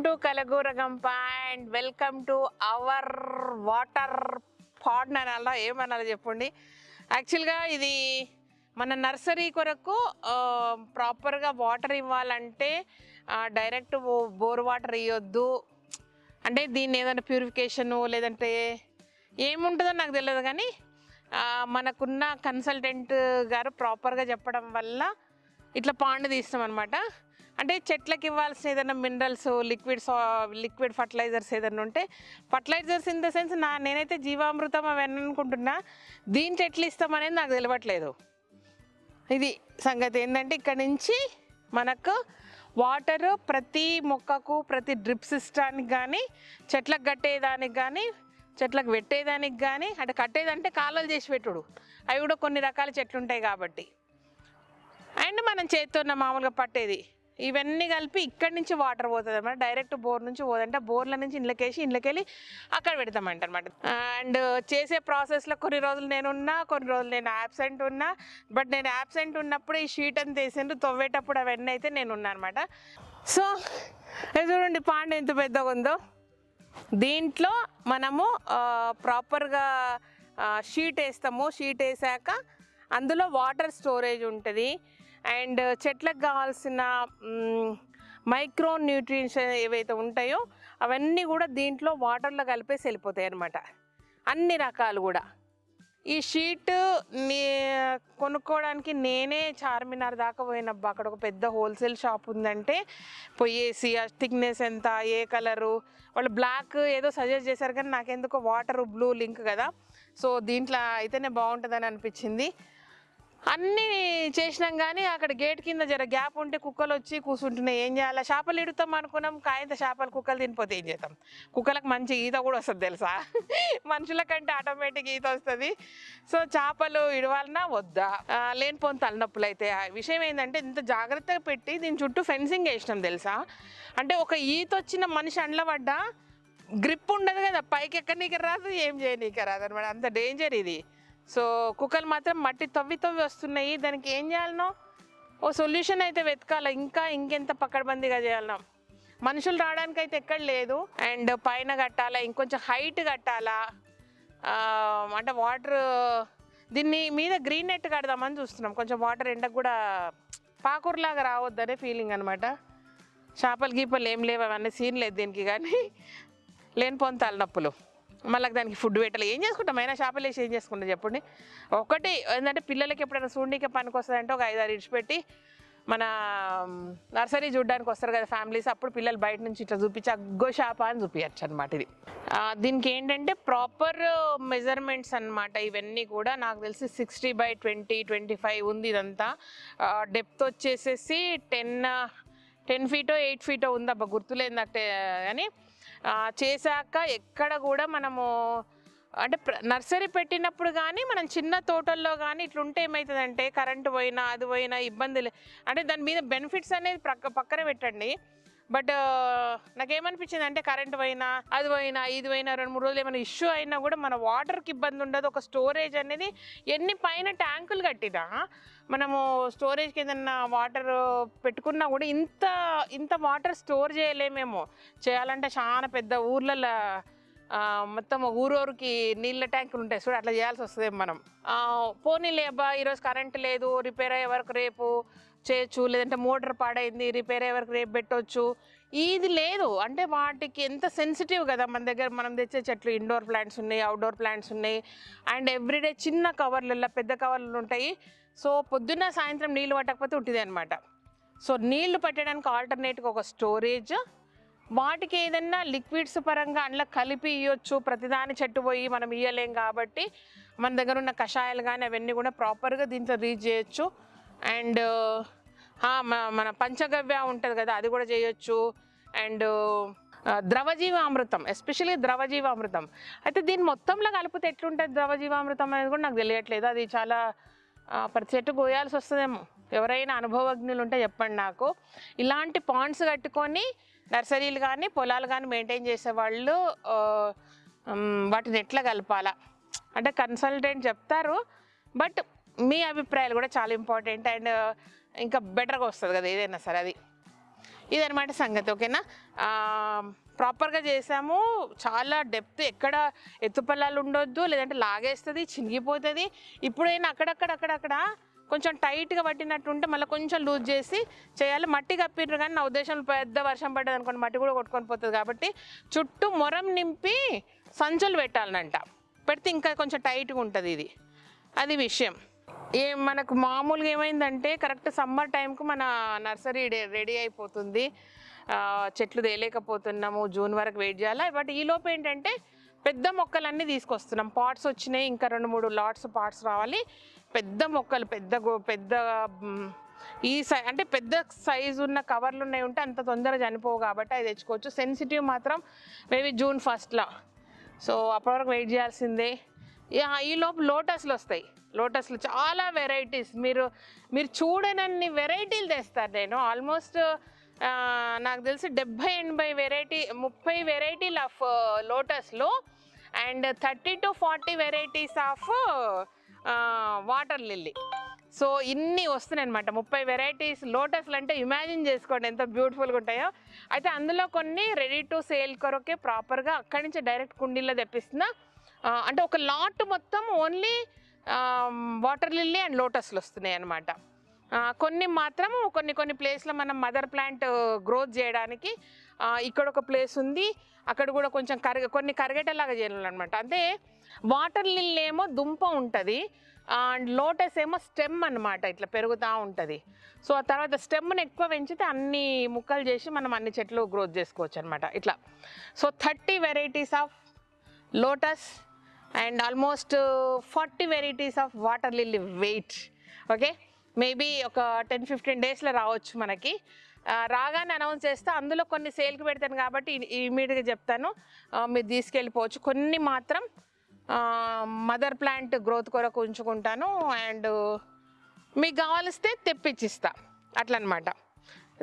to Kalaguragampa and welcome to our water pod అనాలా ఏమనాలి చెప్పండి. యాక్చువల్గా ఇది మన నర్సరీ కొరకు ప్రాపర్గా వాటర్ ఇవ్వాలంటే డైరెక్ట్ బోర్ వాటర్ ఇవ్వద్దు. అంటే దీన్ని ఏదైనా ప్యూరిఫికేషను లేదంటే ఏముంటుందో నాకు తెలియదు, కానీ మనకున్న కన్సల్టెంట్ గారు ప్రాపర్గా చెప్పడం వల్ల ఇట్లా పాండ్ తీస్తాం అనమాట. అంటే చెట్లకి ఇవ్వాల్సిన ఏదైనా మినరల్స్ లిక్విడ్ ఫర్టిలైజర్స్ ఏదైనా ఉంటే, ఫర్టిలైజర్స్ ఇన్ ద సెన్స్ నేనైతే జీవామృతం అవన్నీ అనుకుంటున్నా, దీంట్లో ఎట్లా ఇస్తామనేది నాకు తెలియట్లేదు. ఇది సంగతి ఏంటంటే ఇక్కడ నుంచి మనకు వాటర్ ప్రతి మొక్కకు ప్రతి డ్రిప్ సిస్టానికి కానీ చెట్లకు కట్టేదానికి కానీ చెట్లకు పెట్టేదానికి కానీ, అంటే కట్టేదంటే కాలువలు చేసి పెట్టుడు, అవి కూడా కొన్ని రకాల చెట్లు ఉంటాయి కాబట్టి, అండ్ మనం చేతితో మామూలుగా పట్టేది, ఇవన్నీ కలిపి ఇక్కడి నుంచి వాటర్ పోతుంది అనమాట. డైరెక్ట్ బోర్ నుంచి పోదంటే బోర్ల నుంచి ఇంట్లోకేసి ఇంట్లోకెళ్ళి అక్కడ పెడతామంట అనమాట. అండ్ చేసే ప్రాసెస్లో కొన్ని రోజులు నేనున్నా, కొన్ని రోజులు నేను యాబ్సెంట్ ఉన్నా. బట్ నేను యాబ్సెంట్ ఉన్నప్పుడు ఈ షీట్ అని తీసిండ్రు, తవ్వేటప్పుడు అవన్నీ అయితే నేను ఉన్నా అనమాట. సో చూడండి పాండ్ ఎంత పెద్దగా ఉందో. దీంట్లో మనము ప్రాపర్గా షీట్ వేస్తాము. షీట్ వేసాక అందులో వాటర్ స్టోరేజ్ ఉంటుంది. అండ్ చెట్లకు కావాల్సిన మైక్రో న్యూట్రియంట్స్ ఏవైతే ఉంటాయో అవన్నీ కూడా దీంట్లో వాటర్లో కలిపేసి వెళ్ళిపోతాయి అన్నమాట, అన్ని రకాలు కూడా. ఈ షీట్ కొనుక్కోవడానికి నేనే చార్మినార్ దాకా పోయినబ్బా. అక్కడ ఒక పెద్ద హోల్సేల్ షాప్ ఉందంటే పోయేసి ఆ థిక్నెస్ ఎంత, ఏ కలరు, వాళ్ళు బ్లాక్ ఏదో సజెస్ట్ చేశారు, కానీ నాకెందుకో వాటర్ బ్లూ లింక్ కదా, సో దీంట్లో అయితేనే బాగుంటుందని అనిపించింది. అన్నీ చేసినాం కానీ అక్కడ గేట్ కింద జర గ్యాప్ ఉంటే కుక్కలు వచ్చి కూర్చుంటున్నాయి. ఏం చేయాలి, చేపలు ఇడుతాం అనుకున్నాం, కాయంత చేపలు కుక్కలు తినిపోతే ఏం చేస్తాం. కుక్కలకు మంచి ఈత కూడా వస్తుంది తెలుసా, మనుషుల కంటే ఆటోమేటిక్ ఈత వస్తుంది. సో చేపలు ఇడవాలన్నా వద్దా, లేనిపోని తలనొప్పులు అయితే. విషయం ఏంటంటే ఇంత జాగ్రత్తగా పెట్టి దీని చుట్టూ ఫెన్సింగ్ వేసినాం తెలుసా. అంటే ఒక ఈత వచ్చిన మనిషి అండ్ల పడ్డా గ్రిప్ ఉండదు కదా, పైకి ఎక్కనీకి రాదు, ఏం చేయనీకి రాదు అనమాట, అంత డేంజర్ ఇది. సో కుక్కలు మాత్రం మట్టి తవ్వి వస్తున్నాయి. దానికి ఏం చేయాలనో ఓ సొల్యూషన్ అయితే వెతకాల, ఇంకెంత పక్కడబందీగా చేయాలనో. మనుషులు రావడానికి అయితే ఎక్కడ లేదు. అండ్ పైన కట్టాలా, ఇంకొంచెం హైట్ కట్టాలా. అంటే వాటర్ దీన్ని మీద గ్రీన్ నెట్ కడదామని చూస్తున్నాం, కొంచెం వాటర్ ఎండకు కూడా పాకూరులాగా రావద్దనే ఫీలింగ్ అనమాట. చేపలు గీపలు ఏం లేవు, అవన్నీ సీన్ లేదు దీనికి, కానీ లేనిపోని తలనొప్పులు. మళ్ళీ దానికి ఫుడ్ పెట్టాలి, ఏం చేసుకుంటాం అయినా చేపలు వేసి ఏం చేసుకుంటాం చెప్పండి. ఒకటి ఏంటంటే పిల్లలకి ఎప్పుడైనా చూడడానికి పనికి వస్తుందంటే ఒక 5-6 ఇడిచిపెట్టి మన నర్సరీ చూడడానికి వస్తారు కదా ఫ్యామిలీస్, అప్పుడు పిల్లలు బయట నుంచి ఇట్లా చూపించి అగ్గో చేప అని చూపించచ్చు అనమాట. ఇది దీనికి ఏంటంటే ప్రాపర్ మెజర్మెంట్స్ అనమాట. ఇవన్నీ కూడా నాకు తెలిసి 60/20-25 ఉంది ఇదంతా. డెప్త్ వచ్చేసేసి 10 ఫీటో 8 ఫీటో ఉందబ్బా, గుర్తులేదంటే. కానీ చేశాక ఎక్కడ కూడా మనము అంటే నర్సరీ పెట్టినప్పుడు కానీ మనం చిన్న తోటల్లో కానీ ఇట్లుంటే ఏమవుతుందంటే కరెంటు పోయినా అది పోయినా ఇబ్బందులు, అంటే దాని మీద బెనిఫిట్స్ అనేది పక్కన పెట్టండి. బట్ నాకేమనిపించింది అంటే కరెంటు పోయినా అది పోయినా ఇది పోయినా 2-3 రోజులు ఏమైనా ఇష్యూ అయినా కూడా మన వాటర్కి ఇబ్బంది ఉండదు. ఒక స్టోరేజ్ అనేది ఎన్ని పైన ట్యాంకులు కట్టినా మనము స్టోరేజ్కి ఏదన్నా వాటర్ పెట్టుకున్నా కూడా ఇంత వాటర్ స్టోర్ చేయలేమేమో. చేయాలంటే చాలా పెద్ద ఊర్లలో మొత్తం ఊరూరికి నీళ్ళ ట్యాంకులు ఉంటాయి చూడు, అట్లా చేయాల్సి వస్తుంది మనం. పోనీ లేబా ఈరోజు కరెంటు లేదు, రిపేర్ అయ్యే వరకు రేపు చేయొచ్చు, లేదంటే మోటార్ పాడైంది రిపేర్ అయ్యే వరకు రేపు పెట్టవచ్చు. ఇది లేదు అంటే వాటికి ఎంత సెన్సిటివ్ కదా. మన దగ్గర మనం తెచ్చే చెట్లు ఇండోర్ ప్లాంట్స్ ఉన్నాయి, అవుట్డోర్ ప్లాంట్స్ ఉన్నాయి. అండ్ ఎవ్రీడే చిన్న కవర్లలో పెద్ద కవర్లు ఉంటాయి. సో పొద్దున్న సాయంత్రం నీళ్ళు పట్టకపోతే ఉంటుంది అనమాట. సో నీళ్లు పట్టడానికి ఆల్టర్నేట్గా ఒక స్టోరేజ్, వాటికి ఏదన్నా లిక్విడ్స్ పరంగా అందులో కలిపి ఇవ్వచ్చు. ప్రతిదాని చెట్టు పోయి మనం ఇవ్వలేం కాబట్టి మన దగ్గర ఉన్న కషాయాలు కానీ అవన్నీ కూడా ప్రాపర్గా దీంట్లో రీచ్ చేయొచ్చు. అండ్ మన పంచగవ్య ఉంటుంది కదా, అది కూడా చేయొచ్చు. అండ్ ద్రవజీవామృతం, ఎస్పెషల్లీ ద్రవజీవామృతం అయితే దీని మొత్తంలో కలిపితే ఎట్లుంటుంది ద్రవజీవామృతం అనేది కూడా నాకు తెలియట్లేదు. అది చాలా ప్రతి చెట్టు పోయాల్సి వస్తుందేమో. ఎవరైనా అనుభవజ్ఞులు ఉంటే చెప్పండి నాకు. ఇలాంటి పాండ్స్ కట్టుకొని నర్సరీలు కానీ పొలాలు కానీ మెయింటైన్ చేసేవాళ్ళు వాటిని ఎట్లా కలపాలా అంటే కన్సల్టెంట్ చెప్తారు, బట్ మీ అభిప్రాయాలు కూడా చాలా ఇంపార్టెంట్. అండ్ ఇంకా బెటర్గా వస్తుంది కదా ఏదైనా సరే. అది ఇదనమాట సంగతి. ఓకేనా, ప్రాపర్గా చేసాము. చాలా డెప్త్, ఎక్కడ ఎత్తుపల్లాలు ఉండొద్దు, లేదంటే లాగేస్తుంది, చినిగిపోతుంది. ఇప్పుడైనా అక్కడక్కడ కొంచెం టైట్గా పట్టినట్టు ఉంటే మళ్ళీ కొంచెం లూజ్ చేసి చేయాలి. మట్టి కప్పిర్రు కానీ నా ఉద్దేశంలో పెద్ద వర్షం పడ్డది అనుకోండి మట్టి కూడా కొట్టుకొని పోతుంది. కాబట్టి చుట్టూ మొరం నింపి సంచులు పెట్టాలనంట. పెడితే ఇంకా కొంచెం టైట్గా ఉంటుంది ఇది, అది విషయం. మనకు మామూలుగా ఏమైందంటే కరెక్ట్ సమ్మర్ టైంకు మన నర్సరీ రెడీ అయిపోతుంది, చెట్లు తేలేకపోతున్నాము, జూన్ వరకు వెయిట్ చేయాలి. బట్ ఈలోపు ఏంటంటే పెద్ద మొక్కలన్నీ తీసుకొస్తున్నాం. పాట్స్ వచ్చినాయి, ఇంకా 2-3 లాట్స్ పాట్స్ రావాలి. పెద్ద మొక్కలు, పెద్ద ఈ అంటే పెద్ద సైజు ఉన్న కవర్లు ఉన్నాయి ఉంటే అంత తొందరగా చనిపోవు కాబట్టి అవి తెచ్చుకోవచ్చు. సెన్సిటివ్ మాత్రం మేబీ జూన్ 1st. సో అప్పటి వరకు వెయిట్ చేయాల్సిందే. ఈలోపు లోటస్లు వస్తాయి. లోటస్లు చాలా వెరైటీస్, మీరు చూడనన్ని వెరైటీలు తెస్తారు. నేను ఆల్మోస్ట్ నాకు తెలిసి 70-80 వెరైటీ, 30 వెరైటీలు ఆఫ్ లోటస్లో and 30 to 40 varieties of water lily. So ఇన్ని వస్తున్నాయి అనమాట, 30 వెరైటీస్. లోటస్లు అంటే ఇమాజిన్ చేసుకోండి ఎంత బ్యూటిఫుల్గా ఉంటాయో. అయితే అందులో కొన్ని రెడీ టు సేల్ కొరకే ప్రాపర్గా అక్కడి నుంచి డైరెక్ట్ కుండీల్లో తెప్పిస్తున్నా. అంటే ఒక లాట్ మొత్తం ఓన్లీ వాటర్ లిల్లీ అండ్ లోటస్లు వస్తున్నాయి అన్నమాట. కొన్ని మాత్రం కొన్ని ప్లేస్లో మనం మదర్ ప్లాంట్ గ్రోత్ చేయడానికి ఇక్కడ ఒక ప్లేస్ ఉంది, అక్కడ కూడా కొంచెం కొన్ని కరిగేటలాగా చేయాలన్నమాట. అంటే వాటర్ లిల్లీ ఏమో దుంప ఉంటుంది అండ్ లోటస్ ఏమో స్టెమ్ అన్నమాట, ఇట్లా పెరుగుతూ ఉంటుంది. సో ఆ తర్వాత స్టెమ్ని ఎక్కువ పెంచితే అన్ని ముక్కలు చేసి మనం అన్ని చెట్లు గ్రోత్ చేసుకోవచ్చు అనమాట ఇట్లా. So 30 varieties of lotus and almost 40 varieties of water lily wait. Okay, maybe ఒక 10-15 డేస్లో రావచ్చు మనకి. రాగానే అనౌన్స్ చేస్తే అందులో కొన్ని సేల్కి పెడతాను కాబట్టి ఇమీడియట్గా చెప్తాను, మీరు తీసుకెళ్ళిపోవచ్చు. కొన్ని మాత్రం మదర్ ప్లాంట్ గ్రోత్ కొరకు ఉంచుకుంటాను అండ్ మీకు కావాలిస్తే తెప్పించిస్తా అట్లా అనమాట.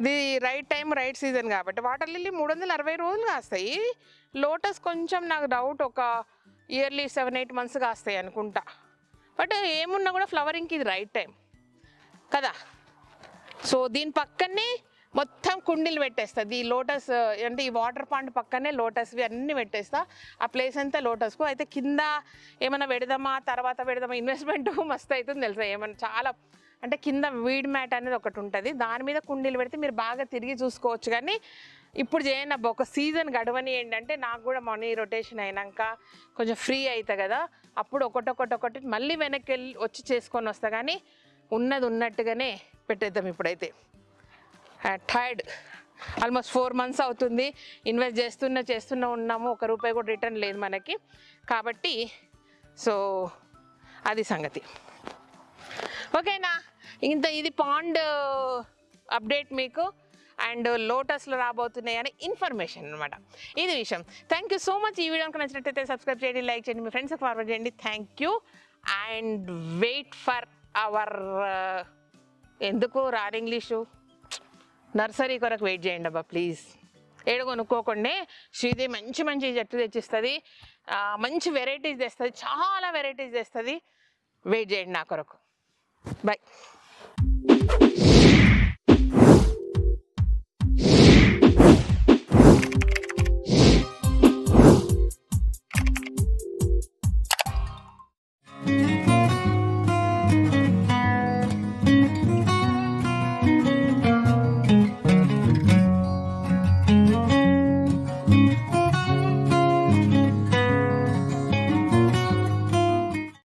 ఇది రైట్ టైం రైట్ సీజన్ కాబట్టి. వాటర్ లిల్లీ 360 రోజులు కాస్తాయి. లోటస్ కొంచెం నాకు డౌట్, ఒక ఇయర్లీ 7-8 months కాస్తాయి అనుకుంటా. బట్ ఏమున్నా కూడా ఫ్లవరింగ్కి ఇది రైట్ టైం కదా. సో దీని పక్కనే మొత్తం కుండీలు పెట్టేస్తా. ఈ లోటస్ అంటే ఈ వాటర్ పాండ్ పక్కనే లోటస్వి అన్నీ పెట్టేస్తా. ఆ ప్లేస్ అంతా లోటస్కు. అయితే కింద ఏమైనా పెడదామా తర్వాత పెడదామా, ఇన్వెస్ట్మెంట్ మస్తు అవుతుంది తెలుసా. ఏమన్నా చాలా అంటే కింద వీడ్ మ్యాట్ అనేది ఒకటి ఉంటుంది, దాని మీద కుండీలు పెడితే మీరు బాగా తిరిగి చూసుకోవచ్చు. కానీ ఇప్పుడు చేయండి అబ్బా, ఒక సీజన్ గడవని. ఏంటంటే నాకు కూడా మనీ రొటేషన్ అయినాక కొంచెం ఫ్రీ అవుతా కదా, అప్పుడు ఒకటి మళ్ళీ వెనక్కి వచ్చి చేసుకొని వస్తా. కానీ ఉన్నది ఉన్నట్టుగానే పెట్టేద్దాం ఇప్పుడైతే. టైర్డ్, ఆల్మోస్ట్ 4 months అవుతుంది ఇన్వెస్ట్ చేస్తున్నా ఉన్నాము, ₹1 కూడా రిటర్న్ లేదు మనకి. కాబట్టి సో అది సంగతి. ఓకేనా, ఇది పాండ్ అప్డేట్ మీకు అండ్ లోటస్లో రాబోతున్నాయి అని ఇన్ఫర్మేషన్ అనమాట. ఇది విషయం. Thank you so much. ఈ వీడియోకి నచ్చినట్టయితే సబ్స్క్రైబ్ చేయండి, లైక్ చేయండి, మీ ఫ్రెండ్స్కి ఫార్వర్డ్ చేయండి. Thank you and wait for our ఎందుకు రాని ఇంగ్లీషు నర్సరీ కొరకు వెయిట్ చేయండి అబ్బా ప్లీజ్. ఏడు కొనుక్కోకండి, శ్రీదేవి మంచి చెట్లు తెచ్చిస్తుంది, మంచి వెరైటీస్ తెస్తుంది, చాలా వెరైటీస్ తెస్తుంది. వెయిట్ చేయండి నా కొరకు. బాయ్.